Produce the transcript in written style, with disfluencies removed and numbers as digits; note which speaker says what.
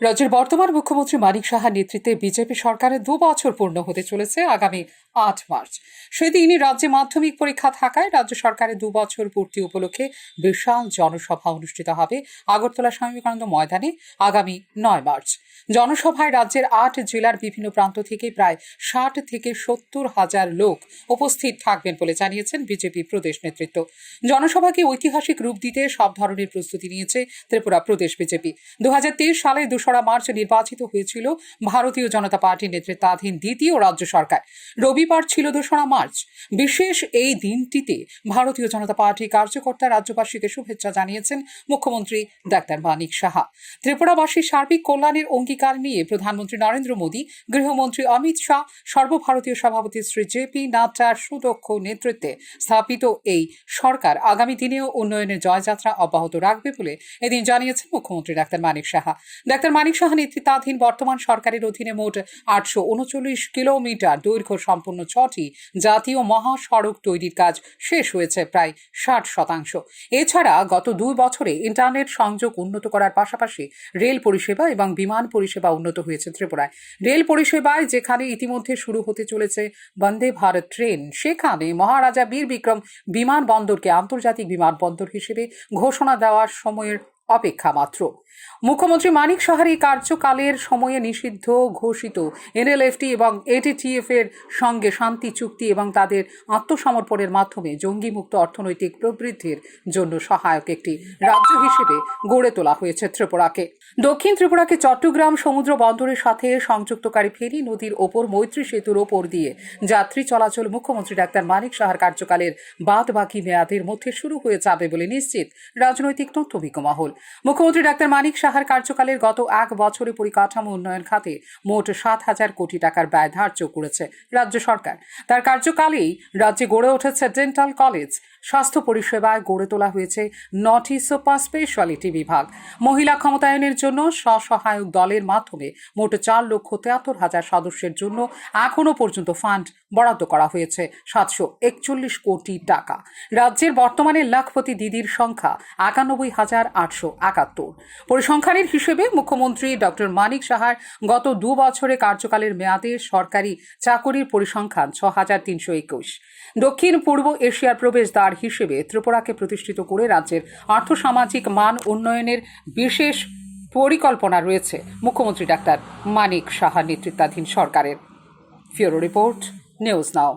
Speaker 1: রাজ্যের বর্তমান মুখ্যমন্ত্রী মানিক সাহার নেতৃত্বে বিজেপি সরকারের 2 বছর পূর্ণ হতে চলেছে আগামী 8 মার্চ। সেদিনই রাজ্যে মাধ্যমিক পরীক্ষা থাকায় রাজ্য সরকারের 2 বছর পূর্তি উপলক্ষে বিশাল জনসভা অনুষ্ঠিত হবে আগরতলা স্বামী বিবেকানন্দ ময়দানে আগামী 9 মার্চ। জনসভায় রাজ্যের 8 জেলার বিভিন্ন প্রান্ত থেকে প্রায় 60 থেকে 70 হাজার লোক উপস্থিত থাকবেন বলে জানিয়েছেন বিজেপি প্রদেশ নেতৃত্ব। জনসভাকে ঐতিহাসিক রূপ দিতে সব ধরনের প্রস্তুতি নিয়েছে ত্রিপুরা প্রদেশ বিজেপি। 2023 সালে 2 মার্চ নির্বাচিত হয়েছিল ভারতীয় জনতা পার্টির নেতৃত্বাধীন দ্বিতীয় রাজ্য সরকার। রবিবার ছিল 2 মার্চ। বিশেষ এই দিনটিতে ভারতীয় জনতা পার্টি কার্যকর্তা রাজ্যবাসীকে শুভেচ্ছা জানিয়েছেন মুখ্যমন্ত্রী ডাক্তার মানিক সাহা। ত্রিপুরাবাসীর সার্বিক কল্যাণের অঙ্গীকার নিয়ে প্রধানমন্ত্রী নরেন্দ্র মোদী, গৃহমন্ত্রী অমিত শাহ, সর্বভারতীয় সভাপতি শ্রী জে.পি. নাড্ডার সুদক্ষ নেতৃত্বে স্থাপিত এই সরকার আগামী দিনেও উন্নয়নের জয়যাত্রা অব্যাহত রাখবে বলে এদিন জানিয়েছেন মুখ্যমন্ত্রী ডাক্তার মানিক সাহা। ডাক্তার মানিক সাহা নেতৃত্বাধীন বর্তমান সরকারের অধীনে মোট 839 কিলোমিটার দৈর্ঘ্য সম্পন্ন 6টি জাতীয় মহাসড়ক তৈরির কাজ শেষ হয়েছে প্রায় 60%। এছাড়া গত 2 বছরে ইন্টারনেট সংযোগ উন্নত করার পাশাপাশি রেল পরিষেবা এবং বিমান পরিষেবা উন্নত হয়েছে ত্রিপুরায়। রেল পরিষেবায় যেখানে ইতিমধ্যে শুরু হতে চলেছে বন্দে ভারত ট্রেন, সেখানে মহারাজা বীর বিক্রম বিমানবন্দরকে আন্তর্জাতিক বিমানবন্দর হিসেবে ঘোষণা দেওয়ার সময়ের অপেক্ষা মাত্র। মুখ্যমন্ত্রী মানিক সাহার এই কার্যকালের সময়ে নিষিদ্ধ ঘোষিত এনএলএফটি এবং এটিটিএফ এর সঙ্গে শান্তি চুক্তি এবং তাদের আত্মসমর্পণের মাধ্যমে জঙ্গিমুক্ত অর্থনৈতিক প্রবৃদ্ধির জন্য সহায়ক একটি রাজ্য হিসেবে গড়ে তোলা হয়েছে ত্রিপুরাকে। দক্ষিণ ত্রিপুরাকে চট্টগ্রাম সমুদ্র বন্দরের সাথে সংযুক্তকারী ফেনী নদীর ওপর মৈত্রী সেতুর ওপর দিয়ে যাত্রী চলাচল মুখ্যমন্ত্রী ডাক্তার মানিক সাহার কার্যকালের বাদ বাকি মেয়াদের মধ্যে শুরু হয়ে যাবে বলে নিশ্চিত রাজনৈতিক তথ্যভিজ্ঞ মহল। মুখ্যমন্ত্রী ডাক্তার মানিক সাহার কার্যকালের গত 1 বছরে পরিকাঠামো উন্নয়ন খাতে মোট 7,000 কোটি টাকার ব্যয় ধার্য করেছে রাজ্য সরকার। তার কার্যকালেই রাজ্যে গড়ে উঠেছে ডেন্টাল কলেজ, স্বাস্থ্য পরিষেবায় গড়ে তোলা হয়েছে 9টি সুপার স্পেশালিটি বিভাগ। মহিলা ক্ষমতায়নের জন্য স্বসহায়ক দলের মাধ্যমে মোট 4,73,000 সদস্যের জন্য এখনও পর্যন্ত ফান্ড বরাদ্দ করা হয়েছে 741 কোটি টাকা। রাজ্যের বর্তমানে লাখপতি দিদির সংখ্যা 91,871। পরিসংখ্যানের হিসেবে মুখ্যমন্ত্রী ডক্টর মানিক সাহার গত 2 বছরে কার্যকালের মেয়াদে সরকারি চাকরির পরিসংখ্যান 6,321। দক্ষিণ পূর্ব এশিয়ার প্রবেশদ্বার হিসেবে ত্রিপুরাকে প্রতিষ্ঠিত করে রাজ্যের আর্থসামাজিক মান উন্নয়নের বিশেষ পরিকল্পনা রয়েছে মুখ্যমন্ত্রী ডাক্তার মানিক সাহার নেতৃত্বাধীন সরকারের। Bureau report, news now.